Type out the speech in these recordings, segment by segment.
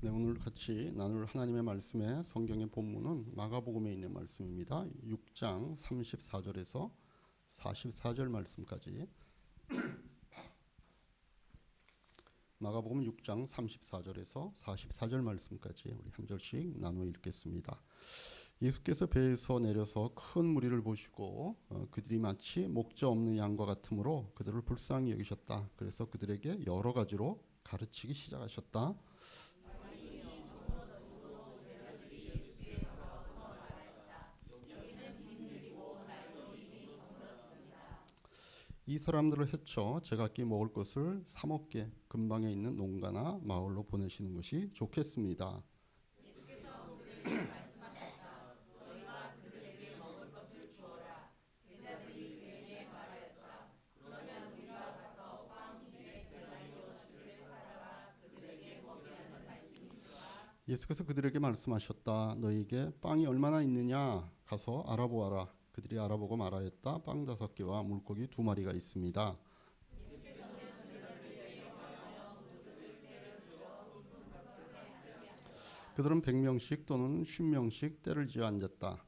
네, 오늘 같이 나눌 하나님의 말씀의 성경의 본문은 마가복음에 있는 말씀입니다. 6장 34절에서 44절 말씀까지. 마가복음 6장 34절에서 44절 말씀까지 우리 한 절씩 나누어 읽겠습니다. 예수께서 배에서 내려서 큰 무리를 보시고 그들이 마치 목자 없는 양과 같으므로 그들을 불쌍히 여기셨다. 그래서 그들에게 여러 가지로 가르치기 시작하셨다. 이 사람들을 해쳐 제각기 먹을 것을 사 먹게 근방에 있는 농가나 마을로 보내시는 것이 좋겠습니다. 예수께서 그들에게 말씀하셨다. 너희에게 빵이 얼마나 있느냐? 가서 알아보아라. 그들이 알아보고 말하였다. 빵 5개와 물고기 2마리가 있습니다. 그들은 100명씩 또는 50명씩 때를 지어 앉았다.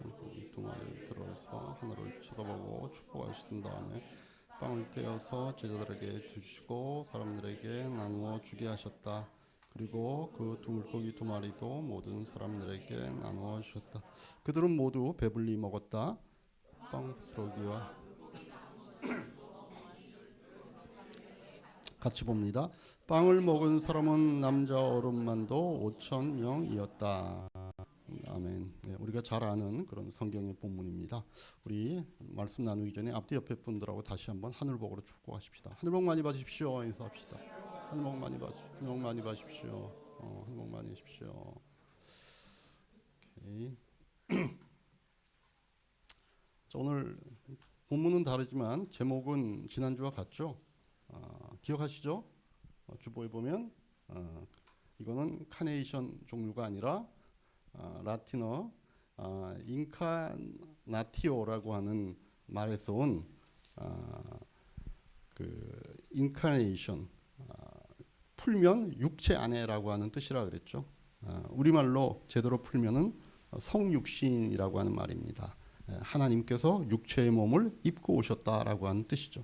물고기 2마리 들어서 하늘을 쳐다보고 축복하신 다음에 빵을 떼어서 제자들에게 주시고 사람들에게 나누어 주게 하셨다. 그리고 그 물고기 2마리도 모든 사람들에게 나누어 주셨다. 그들은 모두 배불리 먹었다. 빵 부스러기와 같이 봅니다. 빵을 먹은 사람은 남자 어른만도 5,000명이었다. 아멘. 네, 우리가 잘 아는 그런 성경의 본문입니다. 우리 말씀 나누기 전에 앞뒤 옆에 분들하고 다시 한번 하늘복으로 축복하십시다. 하늘복 많이 받으십시오. 인사합시다. 하늘복 많이 받으십시오. 하늘복 많이 하십시오. 오케이. 자, 오늘 본문은 다르지만 제목은 지난주와 같죠? 기억하시죠? 주보에 보면 이거는 카네이션 종류가 아니라 라틴어 인카나티오라고 하는 말에서 온 그 인카네이션, 풀면 육체 안에라고 하는 뜻이라 그랬죠. 우리말로 제대로 풀면은 성육신이라고 하는 말입니다. 하나님께서 육체의 몸을 입고 오셨다라고 하는 뜻이죠.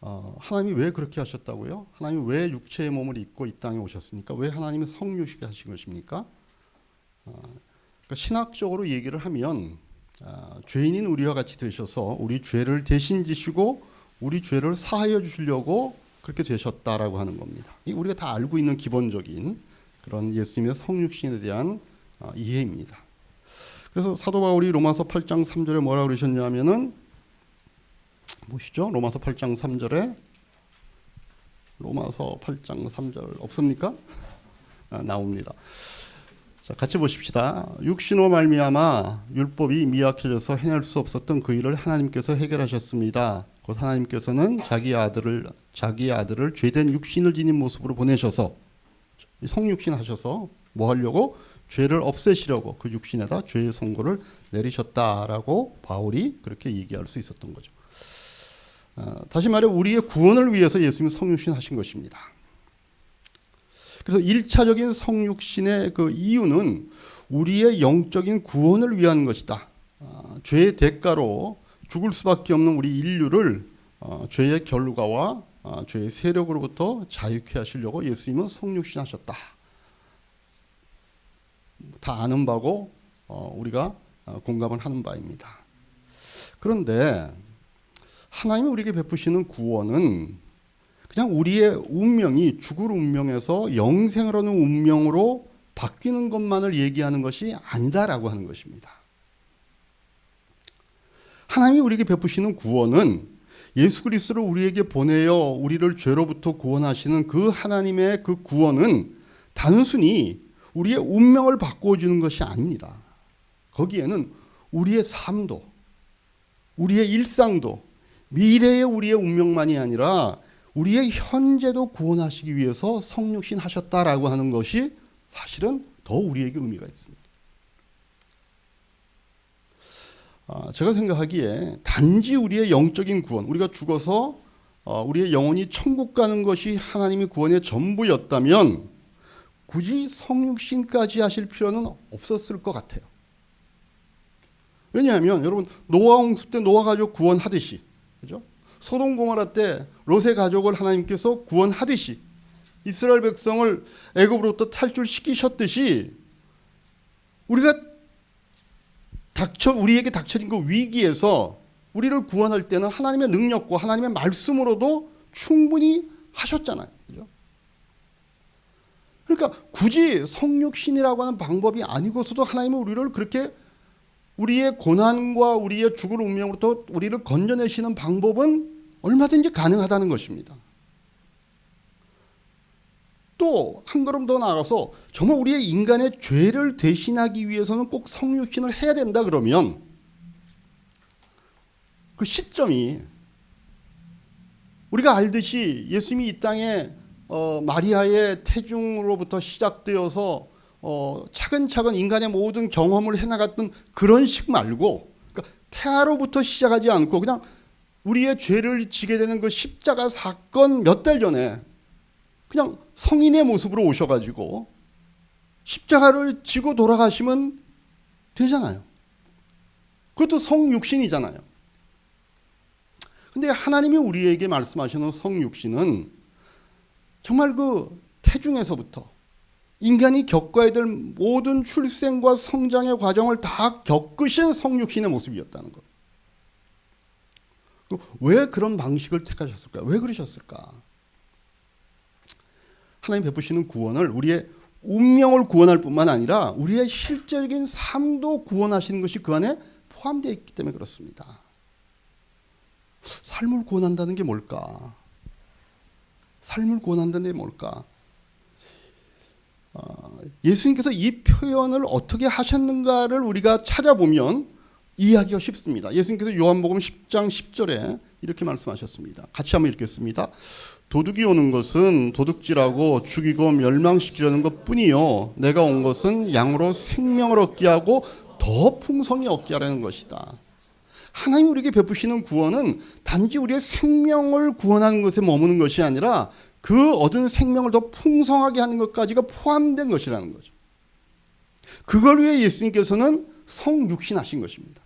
하나님이 왜 그렇게 하셨다고요? 하나님이 왜 육체의 몸을 입고 이 땅에 오셨습니까? 왜 하나님이 성육식 하신 것입니까? 그러니까 신학적으로 얘기를 하면 죄인인 우리와 같이 되셔서 우리 죄를 대신 지시고 우리 죄를 사하여 주시려고 그렇게 되셨다라고 하는 겁니다. 이 우리가 다 알고 있는 기본적인 그런 예수님의 성육신에 대한 이해입니다. 그래서 사도 바울이 로마서 8장 3절에 뭐라고 그러셨냐면은 보시죠. 로마서 8장 3절에 로마서 8장 3절 없습니까? 나옵니다. 자, 같이 보십시다. 육신으로 말미암아 율법이 미약해져서 해낼 수 없었던 그 일을 하나님께서 해결하셨습니다. 곧 하나님께서는 자기 아들을 죄된 육신을 지닌 모습으로 보내셔서 성육신 하셔서 뭐 하려고? 죄를 없애시려고 그 육신에다 죄의 선고를 내리셨다라고 바울이 그렇게 얘기할 수 있었던 거죠. 다시 말해 우리의 구원을 위해서 예수님이 성육신 하신 것입니다. 그래서 1차적인 성육신의 그 이유는 우리의 영적인 구원을 위한 것이다. 죄의 대가로 죽을 수밖에 없는 우리 인류를 죄의 결과와 죄의 세력으로부터 자유케 하시려고 예수님은 성육신 하셨다. 다 아는 바고 우리가 공감을 하는 바입니다. 그런데 하나님이 우리에게 베푸시는 구원은 그냥 우리의 운명이 죽을 운명에서 영생을 하는 운명으로 바뀌는 것만을 얘기하는 것이 아니다라고 하는 것입니다. 하나님이 우리에게 베푸시는 구원은 예수 그리스도를 우리에게 보내어 우리를 죄로부터 구원하시는 그 하나님의 그 구원은 단순히 우리의 운명을 바꿔주는 것이 아닙니다. 거기에는 우리의 삶도, 우리의 일상도, 미래의 우리의 운명만이 아니라 우리의 현재도 구원하시기 위해서 성육신 하셨다라고 하는 것이 사실은 더 우리에게 의미가 있습니다. 제가 생각하기에 단지 우리의 영적인 구원, 우리가 죽어서 우리의 영혼이 천국 가는 것이 하나님의 구원의 전부였다면 굳이 성육신까지 하실 필요는 없었을 것 같아요. 왜냐하면 여러분 노아 홍수 때 노아 가족 구원하듯이, 그죠? 소돔 고모라 때 롯의 가족을 하나님께서 구원하듯이 이스라엘 백성을 애굽으로부터 탈출시키셨듯이 우리에게 닥쳐진 그 위기에서 우리를 구원할 때는 하나님의 능력과 하나님의 말씀으로도 충분히 하셨잖아요. 그죠? 그러니까 굳이 성육신이라고 하는 방법이 아니고서도 하나님은 우리를 그렇게 우리의 고난과 우리의 죽을 운명으로부터 우리를 건져내시는 방법은 얼마든지 가능하다는 것입니다. 또 한 걸음 더 나아가서 정말 우리의 인간의 죄를 대신하기 위해서는 꼭 성육신을 해야 된다 그러면 그 시점이 우리가 알듯이 예수님이 이 땅에 마리아의 태중으로부터 시작되어서 차근차근 인간의 모든 경험을 해나갔던 그런 식 말고, 그러니까 태아로부터 시작하지 않고 그냥 우리의 죄를 지게 되는 그 십자가 사건 몇 달 전에 그냥 성인의 모습으로 오셔가지고 십자가를 지고 돌아가시면 되잖아요. 그것도 성육신이잖아요. 근데 하나님이 우리에게 말씀하시는 성육신은 정말 그 태중에서부터 인간이 겪어야 될 모든 출생과 성장의 과정을 다 겪으신 성육신의 모습이었다는 것. 왜 그런 방식을 택하셨을까? 왜 그러셨을까? 하나님 베푸시는 구원을 우리의 운명을 구원할 뿐만 아니라 우리의 실제적인 삶도 구원하시는 것이 그 안에 포함되어 있기 때문에 그렇습니다. 삶을 구원한다는 게 뭘까? 삶을 구원한다는 게 뭘까? 예수님께서 이 표현을 어떻게 하셨는가를 우리가 찾아보면 이해하기가 쉽습니다. 예수님께서 요한복음 10장 10절에 이렇게 말씀하셨습니다. 같이 한번 읽겠습니다. 도둑이 오는 것은 도둑질하고 죽이고 멸망시키려는 것뿐이요 내가 온 것은 양으로 생명을 얻게 하고 더 풍성히 얻게 하려는 것이다. 하나님 우리에게 베푸시는 구원은 단지 우리의 생명을 구원하는 것에 머무는 것이 아니라 그 얻은 생명을 더 풍성하게 하는 것까지가 포함된 것이라는 거죠. 그걸 위해 예수님께서는 성육신하신 것입니다.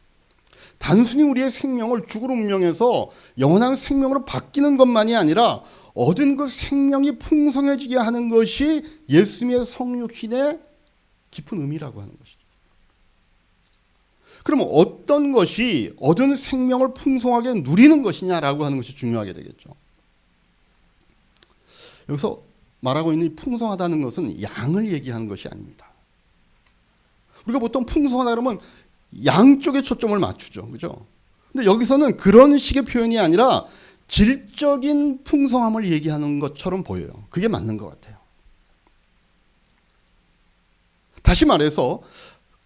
단순히 우리의 생명을 죽을 운명에서 영원한 생명으로 바뀌는 것만이 아니라 얻은 그 생명이 풍성해지게 하는 것이 예수님의 성육신의 깊은 의미라고 하는 것이죠. 그러면 어떤 것이 얻은 생명을 풍성하게 누리는 것이냐라고 하는 것이 중요하게 되겠죠. 여기서 말하고 있는 풍성하다는 것은 양을 얘기하는 것이 아닙니다. 우리가 보통 풍성하다 그러면 양쪽에 초점을 맞추죠. 그죠? 근데 여기서는 그런 식의 표현이 아니라 질적인 풍성함을 얘기하는 것처럼 보여요. 그게 맞는 것 같아요. 다시 말해서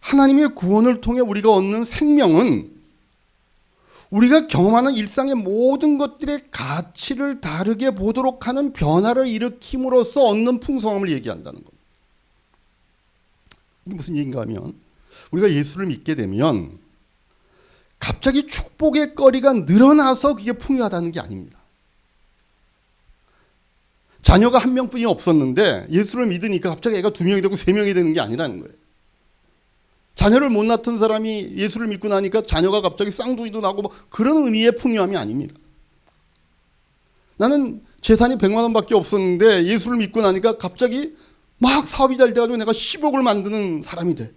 하나님의 구원을 통해 우리가 얻는 생명은 우리가 경험하는 일상의 모든 것들의 가치를 다르게 보도록 하는 변화를 일으킴으로써 얻는 풍성함을 얘기한다는 겁니다. 이게 무슨 얘기인가 하면 우리가 예수를 믿게 되면 갑자기 축복의 거리가 늘어나서 그게 풍요하다는 게 아닙니다. 자녀가 한 명뿐이 없었는데 예수를 믿으니까 갑자기 애가 2명이 되고 3명이 되는 게 아니라는 거예요. 자녀를 못 낳던 사람이 예수를 믿고 나니까 자녀가 갑자기 쌍둥이도 나고 뭐 그런 의미의 풍요함이 아닙니다. 나는 재산이 100만 원밖에 없었는데 예수를 믿고 나니까 갑자기 막 사업이 잘 돼가지고 내가 10억을 만드는 사람이 돼.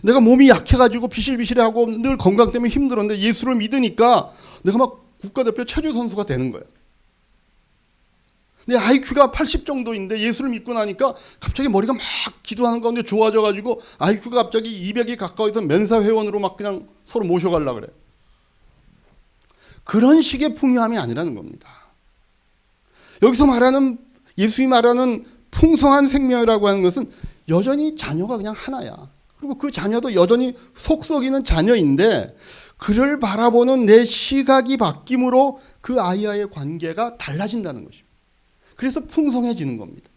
내가 몸이 약해가지고 비실비실하고 늘 건강 때문에 힘들었는데 예수를 믿으니까 내가 막 국가대표 체조 선수가 되는 거야. 내 IQ가 80 정도인데 예수를 믿고 나니까 갑자기 머리가 막 기도하는 가운데 좋아져가지고 IQ가 갑자기 200이 가까워서 멘사 회원으로 막 그냥 서로 모셔가려고 그래. 그런 식의 풍요함이 아니라는 겁니다. 여기서 말하는 예수님이 말하는 풍성한 생명이라고 하는 것은 여전히 자녀가 그냥 하나야. 그리고 그 자녀도 여전히 속 썩이는 자녀인데 그를 바라보는 내 시각이 바뀜으로 그 아이와의 관계가 달라진다는 것입니다. 그래서 풍성해지는 겁니다.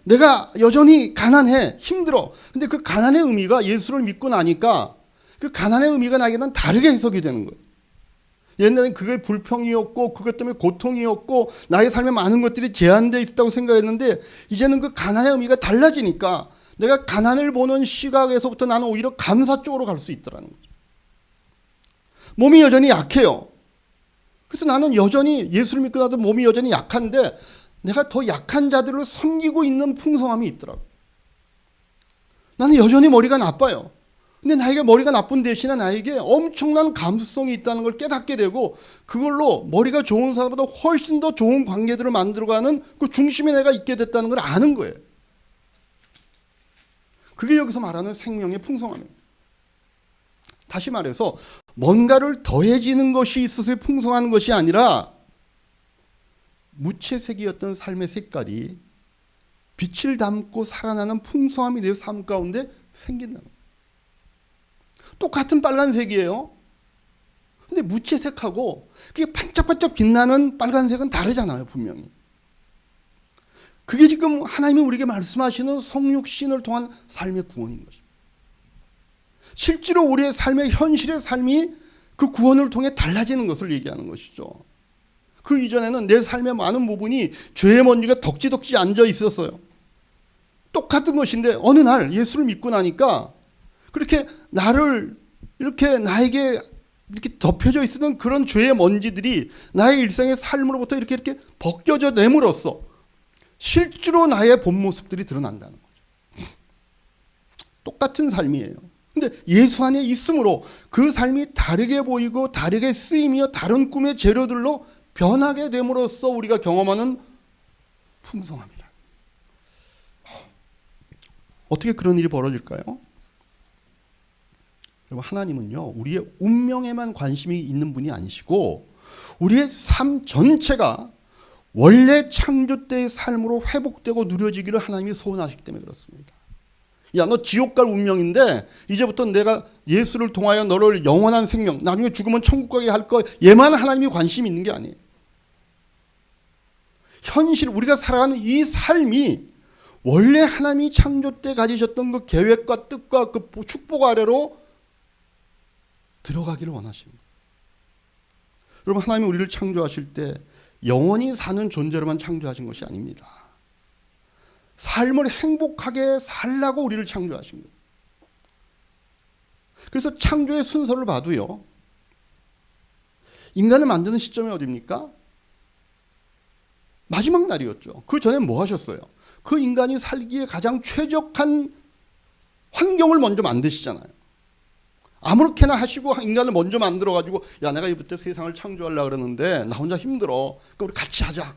내가 여전히 가난해, 힘들어. 근데 그 가난의 의미가 예수를 믿고 나니까 그 가난의 의미가 나에게는 다르게 해석이 되는 거예요. 옛날엔 그게 불평이었고 그것 때문에 고통이었고 나의 삶에 많은 것들이 제한되어 있었다고 생각했는데 이제는 그 가난의 의미가 달라지니까 내가 가난을 보는 시각에서부터 나는 오히려 감사 쪽으로 갈 수 있더라는 거죠. 몸이 여전히 약해요. 그래서 나는 여전히 예수를 믿고 나도 몸이 여전히 약한데 내가 더 약한 자들을 섬기고 있는 풍성함이 있더라고요. 나는 여전히 머리가 나빠요. 근데 나에게 머리가 나쁜 대신에 나에게 엄청난 감수성이 있다는 걸 깨닫게 되고 그걸로 머리가 좋은 사람보다 훨씬 더 좋은 관계들을 만들어가는 그 중심에 내가 있게 됐다는 걸 아는 거예요. 그게 여기서 말하는 생명의 풍성함입니다. 다시 말해서 뭔가를 더해지는 것이 있어서 풍성한 것이 아니라 무채색이었던 삶의 색깔이 빛을 담고 살아나는 풍성함이 내 삶 가운데 생긴다는 거예요. 똑같은 빨간색이에요. 근데 무채색하고 그게 반짝반짝 빛나는 빨간색은 다르잖아요, 분명히. 그게 지금 하나님이 우리에게 말씀하시는 성육신을 통한 삶의 구원인 것입니다. 실제로 우리의 삶의 현실의 삶이 그 구원을 통해 달라지는 것을 얘기하는 것이죠. 그 이전에는 내 삶의 많은 부분이 죄의 먼지가 덕지덕지 앉아 있었어요. 똑같은 것인데 어느 날 예수를 믿고 나니까 그렇게 나를 이렇게 나에게 이렇게 덮여져 있었던 그런 죄의 먼지들이 나의 일상의 삶으로부터 이렇게 벗겨져 내므로써 실제로 나의 본 모습들이 드러난다는 거죠. 똑같은 삶이에요. 근데 예수 안에 있음으로 그 삶이 다르게 보이고 다르게 쓰이며 다른 꿈의 재료들로 변하게 됨으로써 우리가 경험하는 풍성함이라. 어떻게 그런 일이 벌어질까요? 여러분, 하나님은요 우리의 운명에만 관심이 있는 분이 아니시고 우리의 삶 전체가 원래 창조 때의 삶으로 회복되고 누려지기를 하나님이 소원하시기 때문에 그렇습니다. 야, 너 지옥 갈 운명인데 이제부터 내가 예수를 통하여 너를 영원한 생명, 나중에 죽으면 천국 가게 할 거, 얘만 하나님이 관심이 있는 게 아니에요. 현실, 우리가 살아가는 이 삶이 원래 하나님이 창조 때 가지셨던 그 계획과 뜻과 그 축복 아래로 들어가기를 원하시는 거예요. 여러분, 하나님이 우리를 창조하실 때 영원히 사는 존재로만 창조하신 것이 아닙니다. 삶을 행복하게 살라고 우리를 창조하신 거예요. 그래서 창조의 순서를 봐도요, 인간을 만드는 시점이 어디입니까? 마지막 날이었죠. 그 전에 뭐 하셨어요? 그 인간이 살기에 가장 최적한 환경을 먼저 만드시잖아요. 아무렇게나 하시고 인간을 먼저 만들어가지고 야, 내가 이부터 세상을 창조하려고 그러는데 나 혼자 힘들어. 그럼 우리 같이 하자.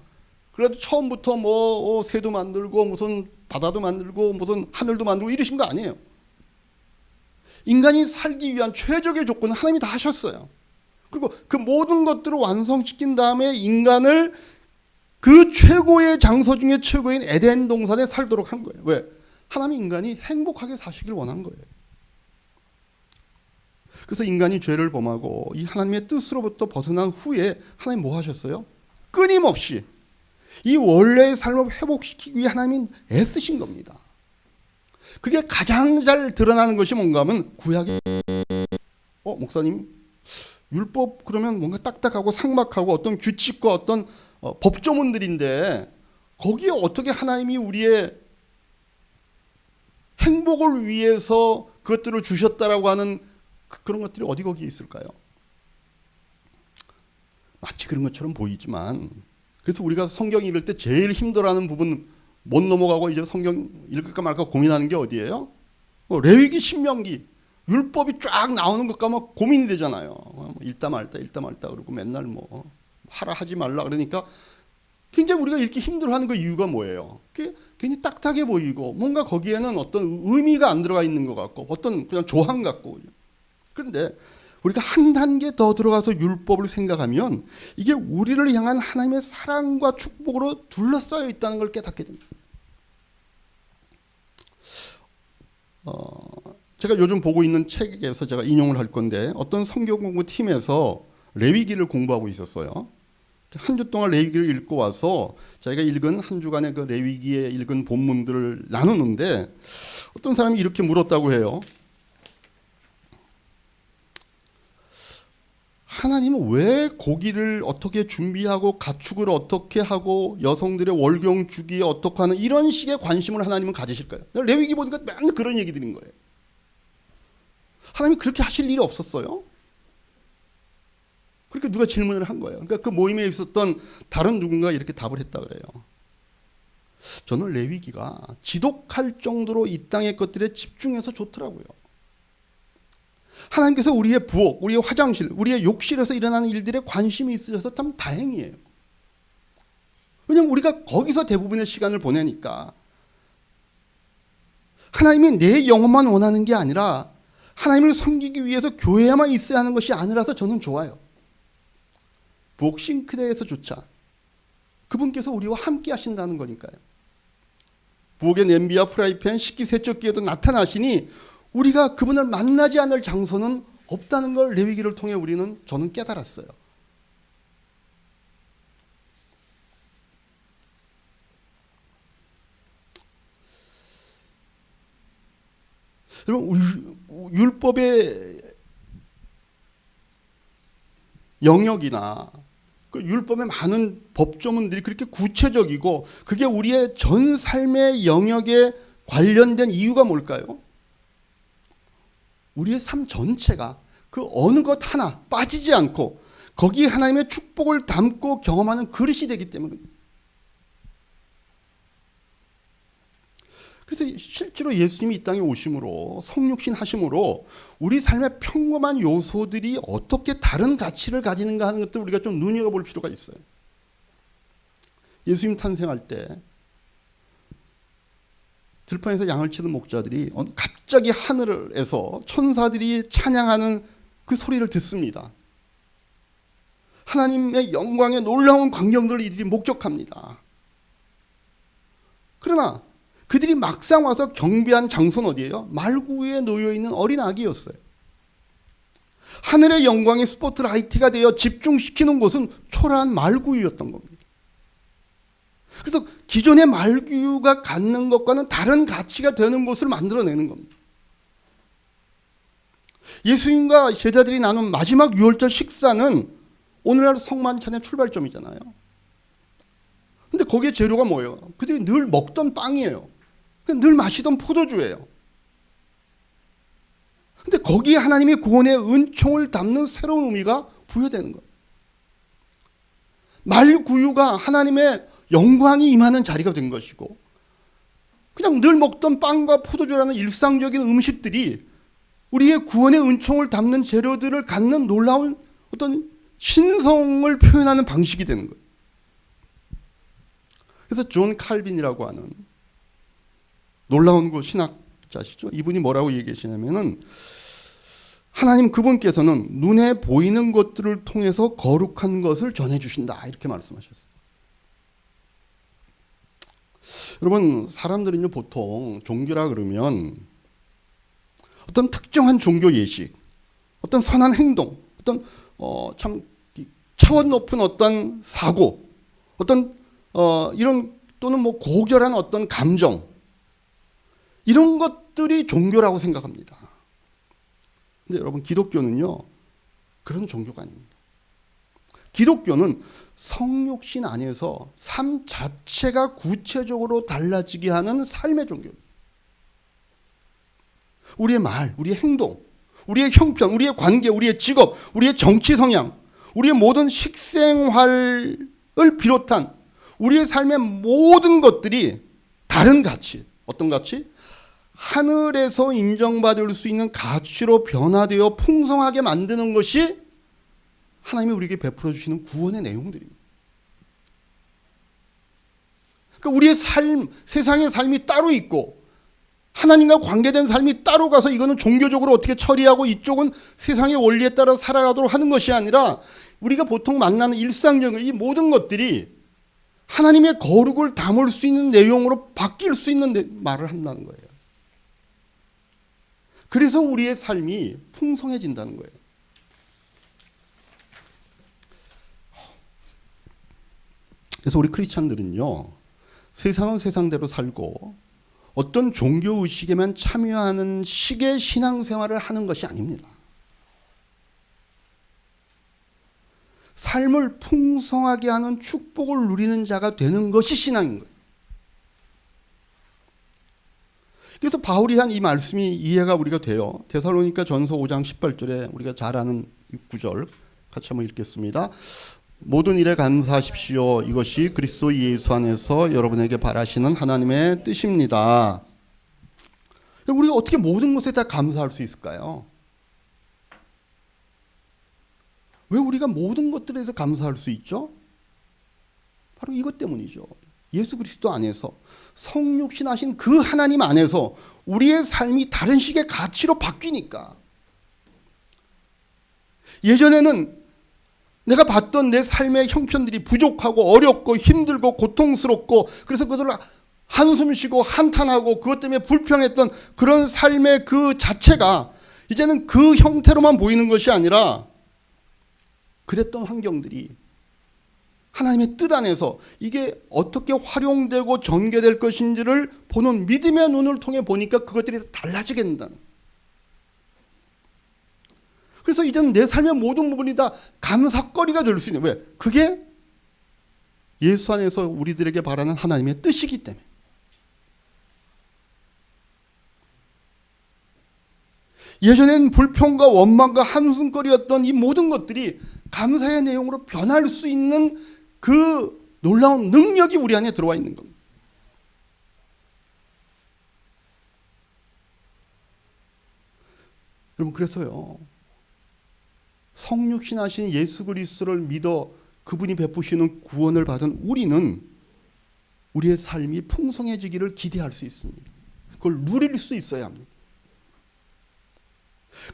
그래도 처음부터 뭐 새도 만들고 무슨 바다도 만들고 무슨 하늘도 만들고 이러신 거 아니에요. 인간이 살기 위한 최적의 조건은 하나님이 다 하셨어요. 그리고 그 모든 것들을 완성시킨 다음에 인간을 그 최고의 장소 중에 최고인 에덴 동산에 살도록 한 거예요. 왜? 하나님이 인간이 행복하게 사시길 원한 거예요. 그래서 인간이 죄를 범하고 이 하나님의 뜻으로부터 벗어난 후에 하나님 뭐 하셨어요? 끊임없이 이 원래의 삶을 회복시키기 위해 하나님이 애쓰신 겁니다. 그게 가장 잘 드러나는 것이 뭔가 하면 구약의 목사님 율법 그러면 뭔가 딱딱하고 삭막하고 어떤 규칙과 어떤 법조문들인데 거기에 어떻게 하나님이 우리의 행복을 위해서 그것들을 주셨다라고 하는 그런 것들이 어디 거기에 있을까요? 마치 그런 것처럼 보이지만 그래서 우리가 성경 읽을 때 제일 힘들어하는 부분 못 넘어가고 이제 성경 읽을까 말까 고민하는 게 어디예요? 레위기, 신명기, 율법이 쫙 나오는 것 가면 고민이 되잖아요. 읽다 말다 그러고 맨날 뭐 하라 하지 말라 그러니까 굉장히 우리가 읽기 힘들어하는 그 이유가 뭐예요? 괜히 딱딱해 보이고 뭔가 거기에는 어떤 의미가 안 들어가 있는 것 같고 어떤 그냥 조항 같고. 그런데 우리가 한 단계 더 들어가서 율법을 생각하면 이게 우리를 향한 하나님의 사랑과 축복으로 둘러싸여 있다는 걸 깨닫게 됩니다. 제가 요즘 보고 있는 책에서 제가 인용을 할 건데 어떤 성경 공부 팀에서 레위기를 공부하고 있었어요. 한 주 동안 레위기를 읽고 와서 자기가 읽은 한 주간의 그 레위기에 읽은 본문들을 나누는데 어떤 사람이 이렇게 물었다고 해요. 하나님은 왜 고기를 어떻게 준비하고 가축을 어떻게 하고 여성들의 월경 주기에 어떻게 하는 이런 식의 관심을 하나님은 가지실까요? 레위기 보니까 맨날 그런 얘기 드린 거예요. 하나님이 그렇게 하실 일이 없었어요. 그렇게 누가 질문을 한 거예요. 그러니까 그 모임에 있었던 다른 누군가 이렇게 답을 했다 그래요. 저는 레위기가 지독할 정도로 이 땅의 것들에 집중해서 좋더라고요. 하나님께서 우리의 부엌, 우리의 화장실, 우리의 욕실에서 일어나는 일들에 관심이 있으셔서 참 다행이에요. 왜냐하면 우리가 거기서 대부분의 시간을 보내니까 하나님이 내 영혼만 원하는 게 아니라 하나님을 섬기기 위해서 교회에만 있어야 하는 것이 아니라서 저는 좋아요. 부엌 싱크대에서조차 그분께서 우리와 함께 하신다는 거니까요. 부엌의 냄비와 프라이팬, 식기세척기에도 나타나시니 우리가 그분을 만나지 않을 장소는 없다는 걸 레위기를 통해 저는 깨달았어요. 여러분, 율법의 영역이나 그 율법의 많은 법조문들이 그렇게 구체적이고 그게 우리의 전 삶의 영역에 관련된 이유가 뭘까요? 우리의 삶 전체가 그 어느 것 하나 빠지지 않고 거기에 하나님의 축복을 담고 경험하는 그릇이 되기 때문입니다. 그래서 실제로 예수님이 이 땅에 오심으로 성육신 하심으로 우리 삶의 평범한 요소들이 어떻게 다른 가치를 가지는가 하는 것들 우리가 좀 눈여겨볼 필요가 있어요. 예수님 탄생할 때 들판에서 양을 치던 목자들이 갑자기 하늘에서 천사들이 찬양하는 그 소리를 듣습니다. 하나님의 영광의 놀라운 광경들을 이들이 목격합니다. 그러나 그들이 막상 와서 경배한 장소는 어디예요? 말구 위에 놓여있는 어린 아기였어요. 하늘의 영광의 스포트라이트가 되어 집중시키는 곳은 초라한 말구 위였던 겁니다. 그래서 기존의 말구가 갖는 것과는 다른 가치가 되는 곳을 만들어내는 겁니다. 예수님과 제자들이 나눈 마지막 유월절 식사는 오늘날 성만찬의 출발점이잖아요. 근데 거기에 재료가 뭐예요? 그들이 늘 먹던 빵이에요. 늘 마시던 포도주예요. 근데 거기에 하나님의 구원의 은총을 담는 새로운 의미가 부여되는 거예요. 말구유가 하나님의 영광이 임하는 자리가 된 것이고 그냥 늘 먹던 빵과 포도주라는 일상적인 음식들이 우리의 구원의 은총을 담는 재료들을 갖는 놀라운 어떤 신성을 표현하는 방식이 되는 거예요. 그래서 존 칼빈이라고 하는 놀라운 그 신학자시죠. 이분이 뭐라고 얘기하시냐면은 하나님 그분께서는 눈에 보이는 것들을 통해서 거룩한 것을 전해주신다 이렇게 말씀하셨어요. 여러분 사람들은요 보통 종교라 그러면 어떤 특정한 종교 예식, 어떤 선한 행동, 어떤 참 차원 높은 어떤 사고, 어떤 이런 또는 뭐 고결한 어떤 감정 이런 것들이 종교라고 생각합니다. 근데 여러분 기독교는요 그런 종교가 아닙니다. 기독교는 성육신 안에서 삶 자체가 구체적으로 달라지게 하는 삶의 종교입니다. 우리의 말, 우리의 행동, 우리의 형편, 우리의 관계, 우리의 직업, 우리의 정치 성향, 우리의 모든 식생활을 비롯한 우리의 삶의 모든 것들이 다른 가치, 어떤 가치? 하늘에서 인정받을 수 있는 가치로 변화되어 풍성하게 만드는 것이 하나님이 우리에게 베풀어 주시는 구원의 내용들입니다. 그러니까 우리의 삶, 세상의 삶이 따로 있고 하나님과 관계된 삶이 따로 가서 이거는 종교적으로 어떻게 처리하고 이쪽은 세상의 원리에 따라 살아가도록 하는 것이 아니라 우리가 보통 만나는 일상적인 이 모든 것들이 하나님의 거룩을 담을 수 있는 내용으로 바뀔 수 있는 말을 한다는 거예요. 그래서 우리의 삶이 풍성해진다는 거예요. 그래서 우리 크리스찬들은요 세상은 세상대로 살고 어떤 종교의식에만 참여하는 식의 신앙생활을 하는 것이 아닙니다. 삶을 풍성하게 하는 축복을 누리는 자가 되는 것이 신앙인 거예요. 그래서 바울이 한 이 말씀이 이해가 우리가 돼요. 데살로니가 전서 5장 18절에 우리가 잘 아는 9절 같이 한번 읽겠습니다. 모든 일에 감사하십시오. 이것이 그리스도 예수 안에서 여러분에게 바라시는 하나님의 뜻입니다. 우리가 어떻게 모든 것에 다 감사할 수 있을까요? 왜 우리가 모든 것들에 대해서 감사할 수 있죠? 바로 이것 때문이죠. 예수 그리스도 안에서 성육신하신 그 하나님 안에서 우리의 삶이 다른 식의 가치로 바뀌니까. 예전에는 내가 봤던 내 삶의 형편들이 부족하고 어렵고 힘들고 고통스럽고 그래서 그들을 한숨 쉬고 한탄하고 그것 때문에 불평했던 그런 삶의 그 자체가 이제는 그 형태로만 보이는 것이 아니라 그랬던 환경들이 하나님의 뜻 안에서 이게 어떻게 활용되고 전개될 것인지를 보는 믿음의 눈을 통해 보니까 그것들이 달라지게 된다는. 그래서 이제는 내 삶의 모든 부분이 다 감사거리가 될 수 있는. 왜? 그게 예수 안에서 우리들에게 바라는 하나님의 뜻이기 때문에. 예전엔 불평과 원망과 한숨거리였던 이 모든 것들이 감사의 내용으로 변할 수 있는 그 놀라운 능력이 우리 안에 들어와 있는 겁니다. 여러분, 그래서요, 성육신하신 예수 그리스도를 믿어 그분이 베푸시는 구원을 받은 우리는 우리의 삶이 풍성해지기를 기대할 수 있습니다. 그걸 누릴 수 있어야 합니다.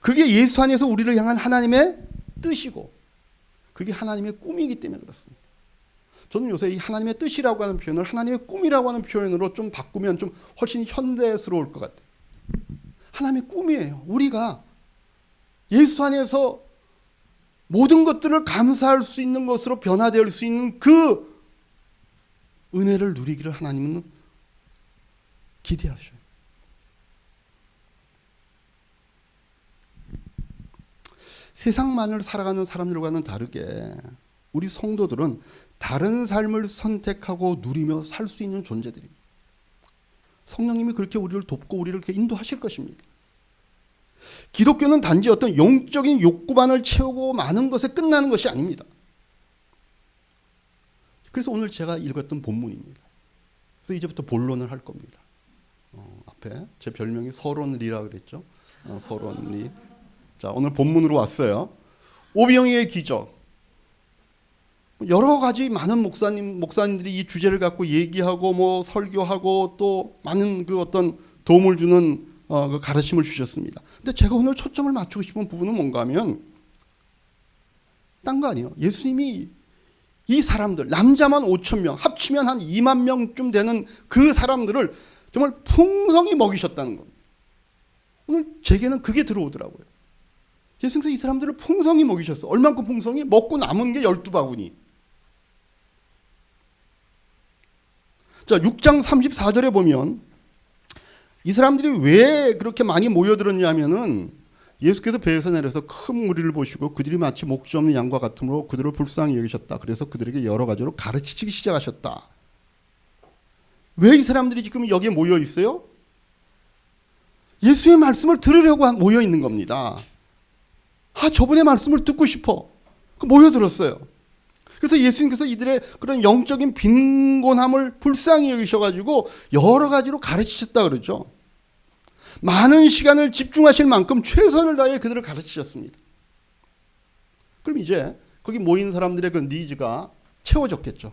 그게 예수 안에서 우리를 향한 하나님의 뜻이고 그게 하나님의 꿈이기 때문에 그렇습니다. 저는 요새 이 하나님의 뜻이라고 하는 표현을 하나님의 꿈이라고 하는 표현으로 좀 바꾸면 좀 훨씬 현대스러울 것 같아요. 하나님의 꿈이에요. 우리가 예수 안에서 모든 것들을 감사할 수 있는 것으로 변화될 수 있는 그 은혜를 누리기를 하나님은 기대하셔요. 세상만을 살아가는 사람들과는 다르게 우리 성도들은 다른 삶을 선택하고 누리며 살 수 있는 존재들입니다. 성령님이 그렇게 우리를 돕고 우리를 그렇게 인도하실 것입니다. 기독교는 단지 어떤 영적인 욕구만을 채우고 많은 것에 끝나는 것이 아닙니다. 그래서 오늘 제가 읽었던 본문입니다. 그래서 이제부터 본론을 할 겁니다. 앞에 제 별명이 서론리라 그랬죠. 서론리. 자, 오늘 본문으로 왔어요. 오병이의 기적. 여러 가지 많은 목사님들이 이 주제를 갖고 얘기하고 뭐 설교하고 또 많은 그 어떤 도움을 주는 그 가르침을 주셨습니다. 근데 제가 오늘 초점을 맞추고 싶은 부분은 뭔가 하면 딴 거 아니에요. 예수님이 이 사람들 남자만 5,000명 합치면 한 2만 명쯤 되는 그 사람들을 정말 풍성히 먹이셨다는 겁니다. 오늘 제게는 그게 들어오더라고요. 예수님께서 이 사람들을 풍성히 먹이셨어. 얼만큼 풍성히? 먹고 남은 게 12바구니. 자, 6장 34절에 보면 이 사람들이 왜 그렇게 많이 모여들었냐 하면은 예수께서 배에서 내려서 큰 무리를 보시고 그들이 마치 목자 없는 양과 같으므로 그들을 불쌍히 여기셨다. 그래서 그들에게 여러 가지로 가르치기 시작하셨다. 왜 이 사람들이 지금 여기에 모여 있어요? 예수의 말씀을 들으려고 모여 있는 겁니다. 저분의 말씀을 듣고 싶어. 모여들었어요. 그래서 예수님께서 이들의 그런 영적인 빈곤함을 불쌍히 여기셔가지고 여러 가지로 가르치셨다 그러죠. 많은 시간을 집중하실 만큼 최선을 다해 그들을 가르치셨습니다. 그럼 이제 거기 모인 사람들의 그 니즈가 채워졌겠죠.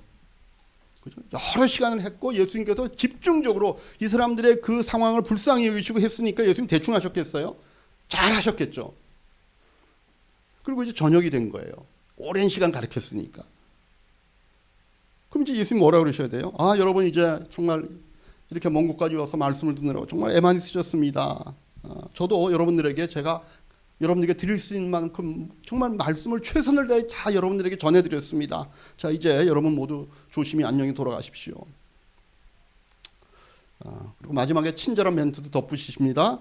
그죠? 여러 시간을 했고 예수님께서 집중적으로 이 사람들의 그 상황을 불쌍히 여기시고 했으니까 예수님 대충 하셨겠어요? 잘 하셨겠죠. 그리고 이제 저녁이 된 거예요. 오랜 시간 가르쳤으니까. 그럼 이제 예수님 뭐라 그러셔야 돼요? 여러분 이제 정말 이렇게 먼 곳까지 와서 말씀을 듣느라고 정말 애만 있으셨습니다. 저도 여러분들에게 제가 여러분들에게 드릴 수 있는 만큼 정말 말씀을 최선을 다해 다 여러분들에게 전해드렸습니다. 자, 이제 여러분 모두 조심히 안녕히 돌아가십시오. 그리고 마지막에 친절한 멘트도 덧붙이십니다.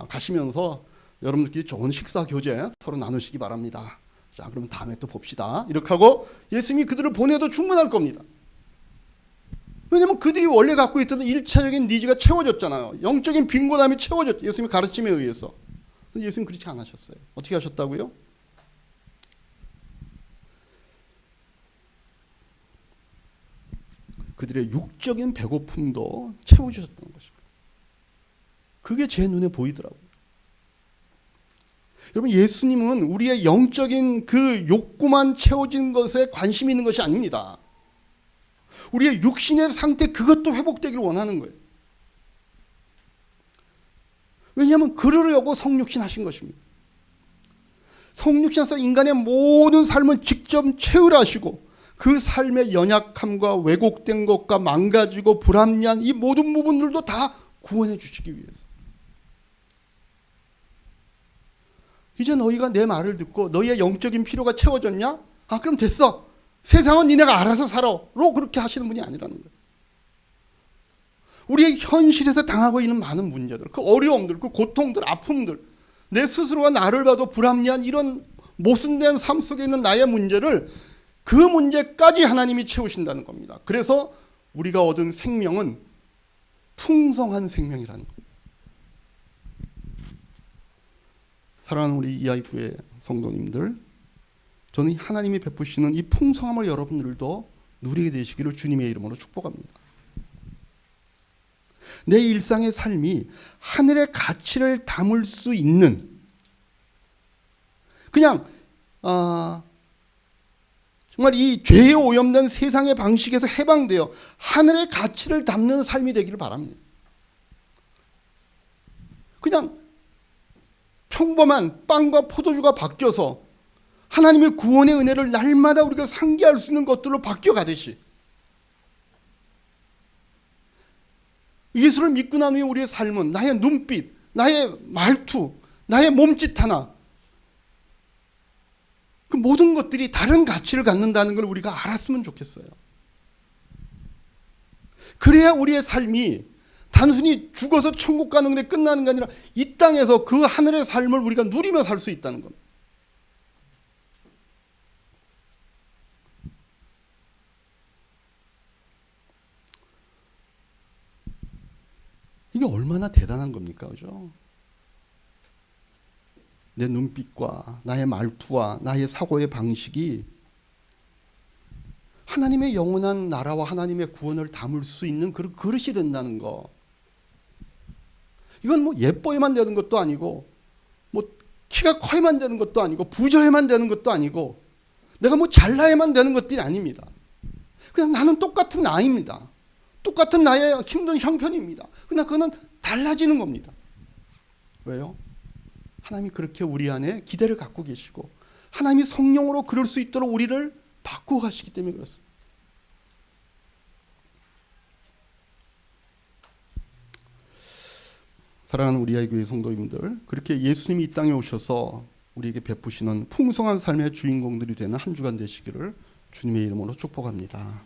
가시면서 여러분들끼리 좋은 식사 교제 서로 나누시기 바랍니다. 자, 그럼 다음에 또 봅시다. 이렇게 하고 예수님이 그들을 보내도 충분할 겁니다. 왜냐하면 그들이 원래 갖고 있던 1차적인 니즈가 채워졌잖아요. 영적인 빈곤함이 채워졌죠. 예수님의 가르침에 의해서. 예수님 그렇지 않으셨어요. 어떻게 하셨다고요? 그들의 육적인 배고픔도 채워주셨다는 것입니다. 그게 제 눈에 보이더라고요. 여러분, 예수님은 우리의 영적인 그 욕구만 채워진 것에 관심이 있는 것이 아닙니다. 우리의 육신의 상태 그것도 회복되기를 원하는 거예요. 왜냐하면 그러려고 성육신 하신 것입니다. 성육신하셔서 인간의 모든 삶을 직접 채우려 하시고 그 삶의 연약함과 왜곡된 것과 망가지고 불합리한 이 모든 부분들도 다 구원해 주시기 위해서. 이제 너희가 내 말을 듣고 너희의 영적인 필요가 채워졌냐? 아, 그럼 됐어. 세상은 니네가 알아서 살아로 그렇게 하시는 분이 아니라는 거예요. 우리의 현실에서 당하고 있는 많은 문제들, 그 어려움들, 그 고통들, 아픔들, 내 스스로가 나를 봐도 불합리한 이런 모순된 삶 속에 있는 나의 문제를 그 문제까지 하나님이 채우신다는 겁니다. 그래서 우리가 얻은 생명은 풍성한 생명이라는 겁니다. 사랑하는 우리 이하이구의 성도님들, 저는 하나님이 베푸시는 이 풍성함을 여러분들도 누리게 되시기를 주님의 이름으로 축복합니다. 내 일상의 삶이 하늘의 가치를 담을 수 있는, 그냥 정말 이 죄에 오염된 세상의 방식에서 해방되어 하늘의 가치를 담는 삶이 되기를 바랍니다. 그냥 평범한 빵과 포도주가 바뀌어서 하나님의 구원의 은혜를 날마다 우리가 상기할 수 있는 것들로 바뀌어가듯이 예수를 믿고 난 후에 우리의 삶은 나의 눈빛, 나의 말투, 나의 몸짓 하나, 그 모든 것들이 다른 가치를 갖는다는 걸 우리가 알았으면 좋겠어요. 그래야 우리의 삶이 단순히 죽어서 천국 가는 데 끝나는 게 아니라 이 땅에서 그 하늘의 삶을 우리가 누리며 살 수 있다는 겁니다. 이게 얼마나 대단한 겁니까? 그죠? 내 눈빛과 나의 말투와 나의 사고의 방식이 하나님의 영원한 나라와 하나님의 구원을 담을 수 있는 그런 그릇이 된다는 거. 이건 뭐 예뻐야만 되는 것도 아니고, 뭐 키가 커야만 되는 것도 아니고, 부자야만 되는 것도 아니고, 내가 뭐 잘나야만 되는 것들이 아닙니다. 그냥 나는 똑같은 나입니다. 똑같은 나의 힘든 형편입니다. 그러나 그거는 달라지는 겁니다. 왜요? 하나님이 그렇게 우리 안에 기대를 갖고 계시고 하나님이 성령으로 그럴 수 있도록 우리를 바꾸어 가시기 때문에 그렇습니다. 사랑하는 우리 아이교회 성도님들, 그렇게 예수님이 이 땅에 오셔서 우리에게 베푸시는 풍성한 삶의 주인공들이 되는 한 주간 되시기를 주님의 이름으로 축복합니다.